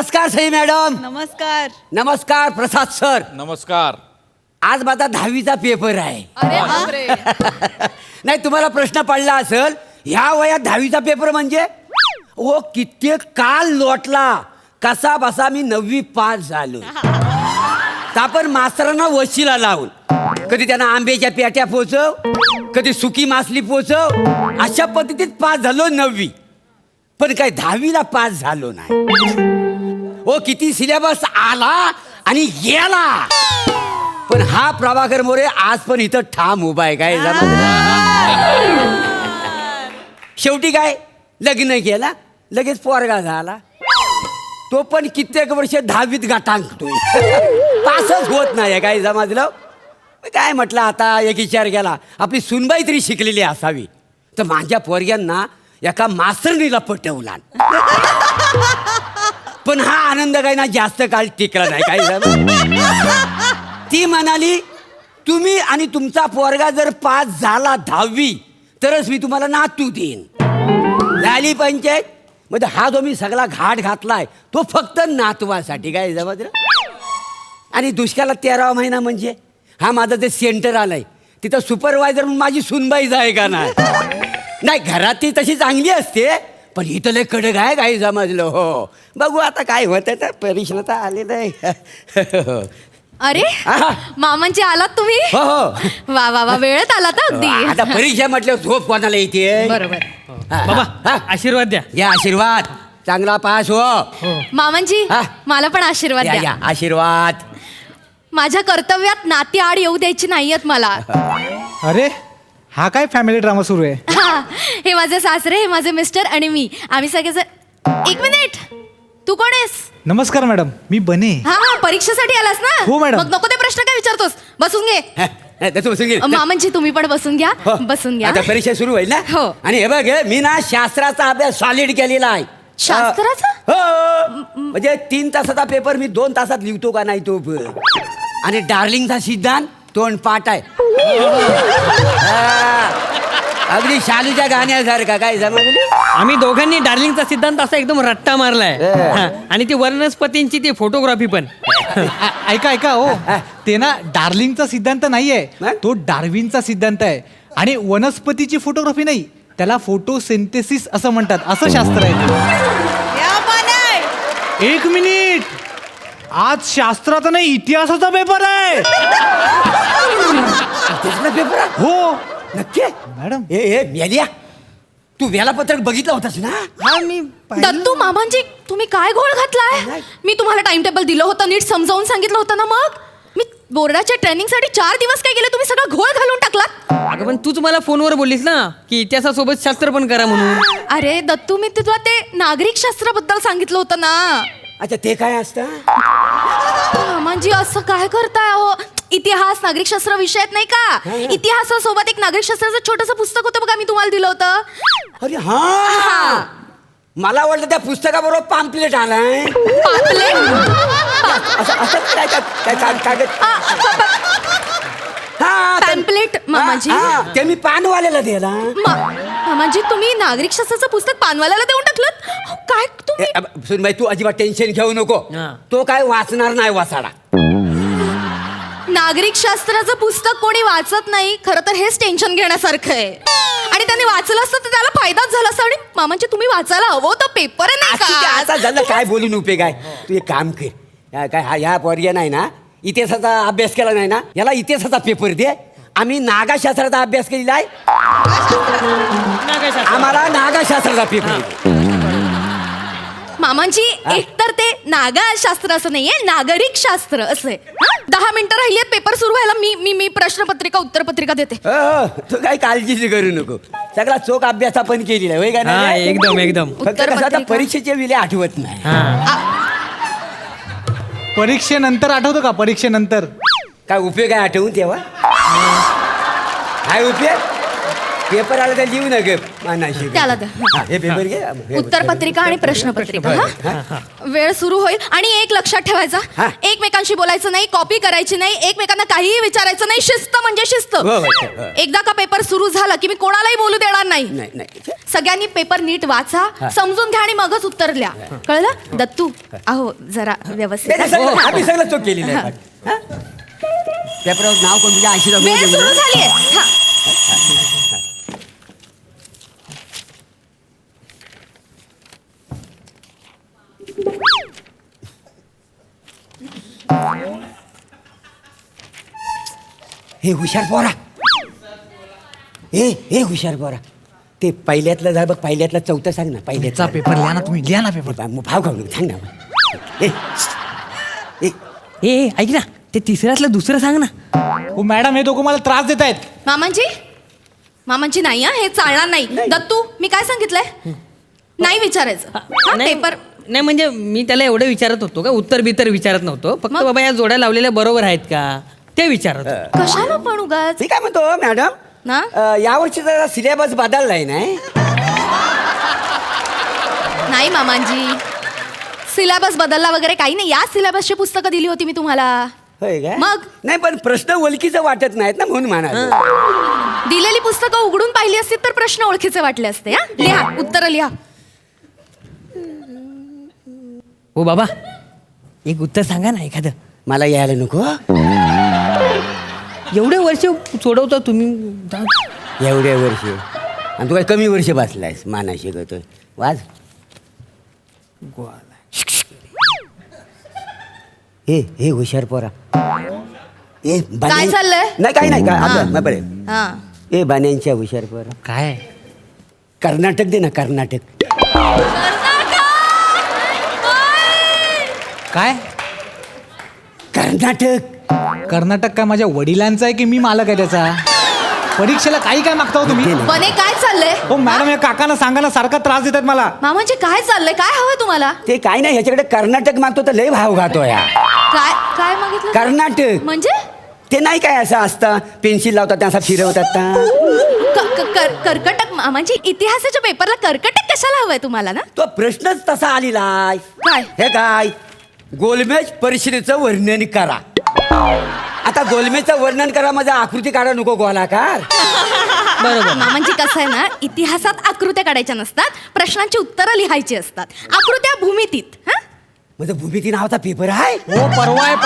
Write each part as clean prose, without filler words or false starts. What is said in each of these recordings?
नमस्कार सई मॅडम. नमस्कार. नमस्कार प्रसाद सर. नमस्कार. आज माझा 10वीचा पेपर आहे. अरे बापरे. नाही तुम्हाला प्रश्न पडला असेल ह्या वयात 10वीचा पेपर म्हणजे ओ कित्येक काल लोटला कसा बसा मी 9वी पास झालो. आपण मास्तरांना वशिला लावून कधी त्यांना आंब्याच्या पेट्या पोचव, कधी सुकी मासली पोचव, अशा पद्धतीत पास झालो 9वी. पण काय 10वीला पास झालो नाही. ओ किती सिलेबस आला आणि गेला. पण हा प्रभाकर मोरे आज पण इथं ठाम उभा आहे. काय शेवटी काय लग्न केला, लगेच पोरगा झाला. तो पण कित्येक वर्ष 10वीत गाठांकतोय. पासच होत नाही. काय समजलं. काय म्हटलं आता एक विचार केला आपली सुनबाई तरी शिकलेली असावी. तर माझ्या पोरग्यांना एका मास्तरणीला पटवला. पण हा आनंद काय ना जास्त काळ टिकला नाही. काय झालं ती म्हणाली तुम्ही आणि तुमचा पोरगा जर पास झाला 10वी तरच मी तुम्हाला नातू देईन. झाली पंचायत. म्हणजे हा जो मी सगळा घाट घातलाय तो फक्त नातवासाठी. काय समजलं. आणि दुष्काळात 13वा महिना म्हणजे हा माझं जे सेंटर आलंय तिथं सुपरवायझर म्हणून माझी सुनबाई जाय का नाही. नाही घरात ती तशी चांगली असते पण इथं लय कडक आहे. काही समजलं. हो बघू आता काय होतं तर परीक्षा तर आलेलं आहे. अरे मामांची आलात तुम्ही. हो हो वा वा वा वेळेत आलात अगदी. आता परीक्षा म्हटल्यावर झोप कोणाला येते. बरोबर. बाबा आशीर्वाद द्या. या आशीर्वाद. चांगला पास हो. मामांजी हा. मला पण आशीर्वाद या द्या. या आशीर्वाद. माझ्या कर्तव्यात नाती आड येऊ द्यायची नाहीयेत मला. अरे हा काय फॅमिली ड्रामा सुरू आहे. हा, हे माझे सासरे, हे माझे मिस्टर आणि मी. आम्ही सगळेजण. एक मिनिट. तू कोण आहेस. नमस्कार मॅडम मी बने. हा हा परीक्षेसाठी आलास ना. हो, मॅडम. मग नको ते प्रश्न काय विचारतोस. बसून घे. तसं बसून घे. मामांजी तुम्ही पण बसून घ्या. हो. बसून घ्या. आता परीक्षा सुरू होईल ना. हो. आणि हे बघ मी ना शास्त्राचा अभ्यास सॉलिड केलेला आहे. शास्त्राचा? हो म्हणजे 3 तासाचा पेपर मी 2 तासात लिहितो का नाही तो. आणि डार्लिंगचा सिद्धांत तोंड पाठ आहे. अगदी शालूच्या गाण्यासारखा. काय समजली. आम्ही दोघांनी डार्लिंगचा सिद्धांत असा एकदम रट्टा मारलाय. हा, आणि ती वनस्पतींची ती फोटोग्राफी पण. ऐका ऐका हो ते ना डार्लिंगचा सिद्धांत नाहीये मग? तो डार्विनचा सिद्धांत आहे. आणि वनस्पतीची फोटोग्राफी नाही त्याला फोटोसिंथेसिस असं म्हणतात. असं शास्त्र आहे. या पण आहे. एक मिनिट आज शास्त्राचा नाही इतिहासाचा पेपर आहे. त्याचा पेपर आहे? हो नक्की मॅडम. ए मेलिया तू वेळापत्रक बघितलं होतास ना. हा मी दत्तू मामांजी तुम्ही काय घोळ घातलाय. मी तुम्हाला टाइम टेबल दिलं होतं, नीट समजावून सांगितलं होतं ना. मग मी बोर्डाच्या ट्रेनिंगसाठी 4 दिवस काय केले तुम्ही सगळं घोळ घालून टाकलात. अगं पण तूच मला फोनवर बोललीस ना की इतिहासासोबत शास्त्र पण करा म्हणून. अरे दत्तू मी तुला ते नागरिक शास्त्राबद्दल सांगितलं होतं ना. अच्छा ते काय असतं. मामांजी असं काय करताय हो. इतिहास नागरिकशास्त्र विषयात नाही का. इतिहासासोबत एक नागरिकशास्त्राचं छोटंसं पुस्तक होतं बघा मी तुम्हाला दिलं होतं. अरे हा मला वाटलं त्या पुस्तकाबरोबर पॅम्पलेट आलाय. असं असं काय काय काय कागद. हा पॅम्पलेट मामाजी. हा, ते मी पानवाल्याला दिला. मामाजी तुम्ही नागरिकशास्त्राचं पुस्तक पानवाल्याला देऊन टाकलं. काय तुम्ही. सुनबाई तू अजिबात टेन्शन घेऊ नको. हा. तो काय वाचणार नाही वाचाडा. नागरिकशास्त्राचं पुस्तक कोणी वाचत नाही. खरं तर हेच टेन्शन घेण्यासारखं आहे. आणि त्यांनी वाचलं असतं तर त्याला फायदाच झाला असता. आणि मामांची तुम्ही वाचायला हवं होतं पेपर नाही का. आता झालं काय बोलून उपयोग आहे. तू एक काम कर काय ह्या पोरग्या नाही ना इतिहासाचा अभ्यास केला नाही ना याला इतिहासाचा पेपर दे. आम्ही नागाशास्त्राचा अभ्यास केलेला आहे. आम्हाला नागाशास्त्राचा पेपर. मामांची एकतर ते नागशास्त्र असं नाहीये नागरिक शास्त्र असं आहे. 10 मिनिटं राहिली आहेत पेपर सुरू व्हायला. मी मी प्रश्नपत्रिका उत्तरपत्रिका देते. तू काही काळजीच करू नको. सगळा चोख अभ्यास आपण केलेला आहे होय का हा नाही. एकदम एकदम. फक्त कसं आता परीक्षेचे विले आठवत नाही. परीक्षेनंतर आठवतं का. परीक्षेनंतर काय उपयोग आहे आठवून तेव्हा. काय उपयोग. पेपर आला तर लिहू ना ग मानाशी त्याला द्या. हा, हे पेपर घे हे उत्तरपत्रिका आणि प्रश्नपत्रिका हा? वेळ सुरू होईल आणि एक लक्षात हा. ठेवायचा एकमेकांशी बोलायचं नाही कॉपी करायची नाही एकमेकांना काहीही विचारायचं नाही शिस्त म्हणजे शिस्त हो, हो, हो. एकदा का पेपर सुरू झाला की मी कोणालाही बोलू देणार नाही नाही नाही सगळ्यांनी पेपर नीट वाचा समजून घ्या आणि मगच उत्तर लिहा कळलं दत्तू अहो जरा व्यवस्थित नाही, सगळं- आम्ही सगळं चूक केलेली आहे हा? पेपरावर नाव कोण तुझ्या ऐंशी वेळ सुरू झालीये हा. हे हुशार पोरा हे हुशार पोरा ते पहिल्यातलं जा बघ पहिल्यातलं चौथं सांग ना पहिल्याचा पेपर लिहा ना तुम्ही लिहा ना पेपर भाव खाऊ नको, सांग ना ए, ए, ए ऐक ना ते तिसऱ्यातलं दुसरं सांग ना. हो मॅडम हे दोघं मला त्रास देत आहेत. मामांची नाही हा हे चालणार नाही दत्तू मी काय सांगितलंय नाही विचारायचं हा, नाही पेपर नाही, म्हणजे मी त्याला एवढं विचारत होतो का उत्तर बितर विचारत नव्हतो फक्त मग? बाबा या जोड्या लावलेल्या बरोबर आहेत का ते विचारत होतो. कशाला पण उगाच मी काय म्हणतो मॅडम ना यावर्षी जरा सिलेबस बदललाय नाही नाही मामांजी सिलेबस बदलला वगैरे काही नाही या सिलेबसची पुस्तकं दिली होती मी तुम्हाला होय काय मग? नाही पण प्रश्न ओळखीचं वाटत नाहीत ना म्हणून म्हणा दिलेली पुस्तकं उघडून पाहिली असती तर प्रश्न ओळखीचे वाटले असते हा लिहा उत्तर लिहा हो बाबा एक उत्तर सांगा ना एखादं. मला यायला नको एवढे वर्ष सोडवता तुम्ही एवढ्या वर्ष आणि तू काय कमी वर्ष बसलायस माना शिकवतोय वाज हे हुशार पोरा ए काय चाललंय? नाही काही नाही काय हा. आपलं बरे हा ए बाण्यांच्या हुशार पोरा काय कर्नाटक दे ना कर्नाटक काय कर्नाटक कर्नाटक काय माझ्या वडिलांचा आहे की मी मालक आहे त्याचा परीक्षेला काही काय मागता हो तुम्ही बने काय चाललंय हो मॅडम या काकांना सांगा ना सारखा त्रास देतात मला. मामांजी काय चाललंय काय हवंय तुम्हाला ते काय नाही ह्याच्याकडे कर्नाटक मागतो तर लय भाव खातो या काय काय मागितलं कर्नाटक म्हणजे ते नाही काय असं असतं पेन्सिल लावतात त्या असं फिरवतात कर्कटक मामांजी इतिहासाच्या पेपरला कर्कटक कशाला हवंय तुम्हाला ना तो प्रश्नच तसा आलेला आहे. काय? हे काय गोलमेज परिषदेचं वर्णन करा आता गोलमेजचं वर्णन करा माझा आकृती काढा नको गोलाकार बरोबर. मामांजी कसं आहे ना इतिहासात आकृत्या काढायच्या नसतात प्रश्नांची उत्तरं लिहायची असतात आकृत्या भूमितीत हा माझं भूमिती नावाचा पेपर आहे हो परवा आहे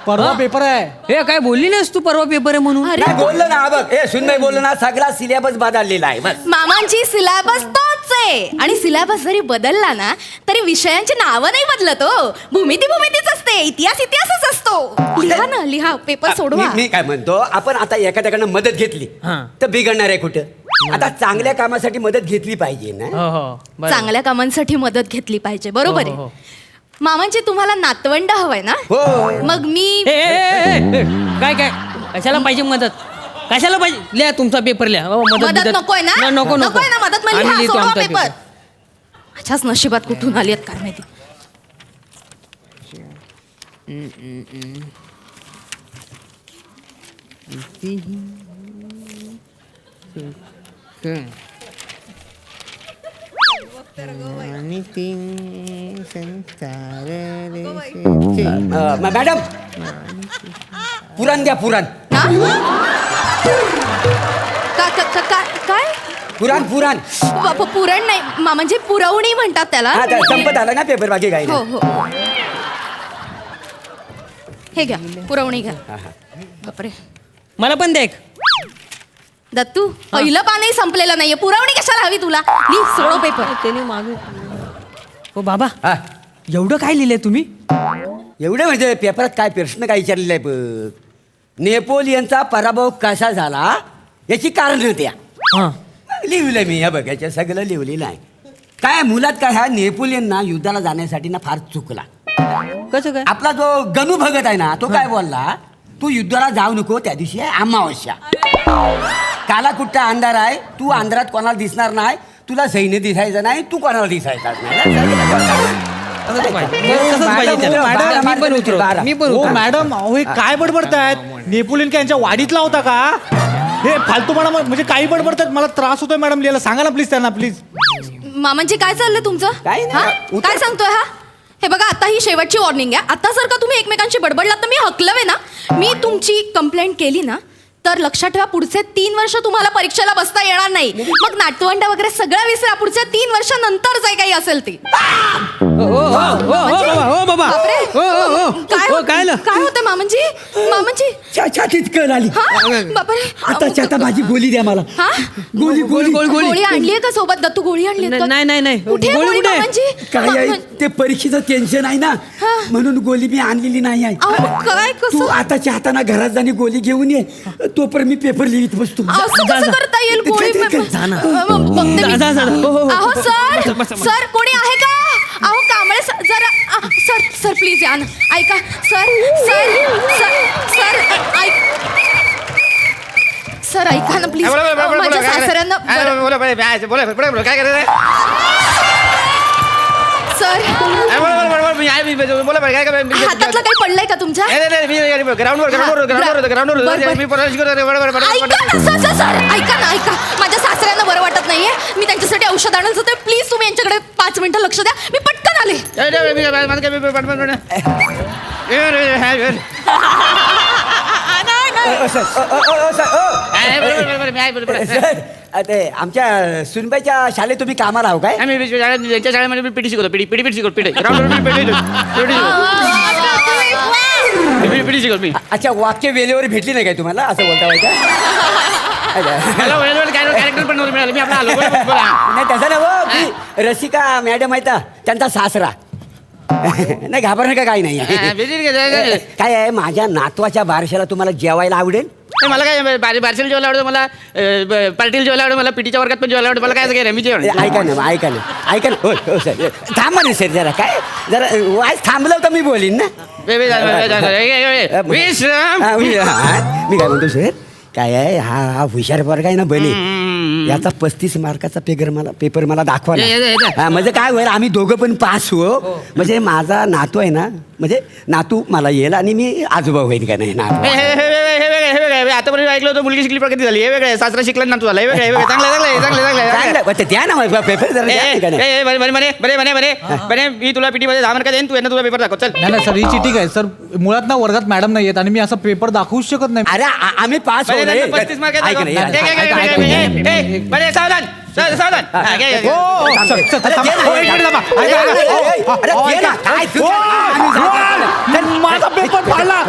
परवा पेपर आहे. हे काय बोलली नाहीस तू परवा पेपर आहे म्हणून. अरे नाही बोललो ना बघ हे सुनबाई बोललो ना सगळा सिलेबस बदललेला आहे बस मामांची सिलेबस तोच आहे आणि सिलेबस जरी बदलला ना तरी विषयांची नावं नाही बदलत हो भूमितीच असते इतिहास इतिहासच असतो लिहा ना लिहा पेपर सोडवा मी काय म्हणतो आपण आता एखाद्याकडनं मदत घेतली हा. तर बिघडणार आहे कुठं आता चांगल्या कामासाठी मदत घेतली पाहिजे ना हो हो बरोबर. चांगल्या कामांसाठी मदत घेतली पाहिजे बरोबर हो, हो, आहे मामांची तुम्हाला नातवंड हवंय ना हो मग मी ए, ए, ए, ए, काय काय कशाला पाहिजे मदत कशाला पाहिजे लिहा तुमचा पेपर लिहा हो, मदत बिदत. नकोय ना नको नको नकोय ना मदत म्हणजे आम्ही हा लिहितो सोडवा आमचा पेपर अच्छाच नशिबात कुठून आली आहेत काय माहिती मॅडम पुराण द्या पुराण हा? काय पुराण पुरण नाही म्हणजे पुरवणी म्हणतात त्याला हा काय संपत आला ना पेपर बाकी काही हो नाही हो हे घ्या पुरवणी घ्या बापरे मला पण देख दत्तू पहिलं पानही संपलेलं नाहीये पुरवणी कशाला हवी तुला लिह सोडव पेपर त्याने मागे हो बाबा हा एवढं काय लिहिलंय तुम्ही एवढे म्हणजे पेपरात काय प्रश्न काय विचारलेला आहे बघ नेपोलियनचा पराभव कसा झाला याची कारण द्या हा लिहिलंय मी हे बघ याच्या सगळं लिहिलेलं आहे काय मुलात काय ह्या नेपोलियनना युद्धाला जाण्यासाठी ना फार चुकला कसं काय आपला जो गणू भगत आहे ना तो काय बोलला तू युद्धाला जाऊ नको त्या दिवशी आहे अमावस्या काला कुठचा अंधार आहे तू अंधारात कोणाला दिसणार नाही तुला सैन्य दिसायचं नाही तू कोणाला दिसायचा तसंच पाहिजे त्याला. मी पण उतरवतो. मी पण हो उतरवतो. मॅडम अहो हे काय बडबडतायत नेपोलियन काय यांच्या वाडीतला होता का हे फालतूपणा म्हणजे काही बडबडतात, मला त्रास होतोय मॅडम लिहायला. सांगा ना प्लीज त्यांना, प्लीज. मामांची काय चाललंय तुमचं काय नाही. हा? उतर. काय सांगतोय हा? हे बघा, आता ही शेवटची वॉर्निंग आहे. आता जर का तुम्ही एकमेकांशी बडबडलात तर मी हकलवे ना. मी तुमची कंप्लेंट केली ना तर लक्षात ठेवा, पुढचे 3 वर्ष तुम्हाला परीक्षेला बसता येणार नाही. मग नातवंड वगैरे सगळं विसरा. पुढच्या 3 वर्षानंतर जे काही असेल ते. हो बाबा बापरे. काय हो काय झालं? काय होतं मामांजी? मामांजी छातीत कळ आली. हा बापरे. आता माझी गोळी द्या मला. हा? गोळी गोळी गोळी आणलीये का सोबत? दत्तू गोळी आणली का? नाही. कुठे आहे गोळी गोळी कुठे आहे? मामांजी? काय आहे ते परीक्षेचं टेन्शन आहे ना, हा. म्हणून गोळी मी आणलेली नाही आहे. अहो, काय तू कसं आताच्या हाताना घरात जाणी गोळी घेऊन ये, तोपर्यंत मी पेपर लिहित बसतो. असं कसं करता येईल? गोळी जा ना. बघते मी. जा. अहो सर बस. सर कोणी आहे का? अहो कांबळे सर, जरा सर प्लीज या ना. ऐका सर ऐका ना प्लीज. माझ्या सासऱ्यांना काय करायचं सर बोला काय हातातलं काही पडलंय का तुमच्या? ग्राउंडवर सर ऐका ना. माझ्या सासऱ्यांना बरं वाटत नाहीये. मी त्यांच्यासाठी औषध आणायचं होतं. प्लीज तुम्ही यांच्याकडे 5 मिनिटं लक्ष द्या. मी पटकन आले. ते आमच्या सुनबाईच्या शाळेत तुम्ही कामाला आहो काय? त्यांच्या शाळेमध्ये पिटी शिकवतो पिटी शिकवतो पिटी शिकवतो मी. अच्छा, वाक्य वेळेवर भेटली नाही काय तुम्हाला, असं बोलता वाईट? मला वेळेवर कॅरेक्टर पण नव्हतं मिळालं. मी आपला आलो नाही तसं ना हो, मी रसिका मॅडम आहेत ना, त्यांचा सासरा. नाही घाबरणार का काही नाही. काय आहे, माझ्या नातवाच्या बारशाला तुम्हाला जेवायला आवडेल? मला काय बारशीला जेवायला आवडतं, मला पार्टीला जेवायला आवडतं, मला पिटीच्या वर्गात पण जेवायला आवडतं. मला काय काय मी जेवण ऐका ना. हो सर, थांबा ना सर, जरा काय जरा वाईस थांबलं तर मी बोलीन ना. विश्राम. मी काय म्हणतो सर, काय आहे, हा हुशार वर्ग आहे ना बने, याचा 35 मार्काचा पेपर मला दाखवा ना. म्हणजे काय होईल, आम्ही दोघं पण पास हो. म्हणजे माझा नातू आहे ना, म्हणजे नातू मला येईल आणि मी आजोबा होईल का नाही नातू. आतापर्यंत ऐकलं होतं मुलगी शिकली प्रगती झाली. हे वेगळे सासरा शिकला नातू झाला. हे वेगळे चांगलं द्या ना पेपर जरा द्या का नाही. बरे मी तुला पिटी मध्ये 10 मार्क देईन, तू यांना तुला पेपर दाखव. चल नाही सर, ही चिटिंग आहे सर. मुळात ना वर्गात मॅडम नाही येत आणि मी असा पेपर दाखवूच शकत नाही. अरे आम्ही पास हो. 35 मार्क बरे सावधान सावधान. माझा पेपर पाडला.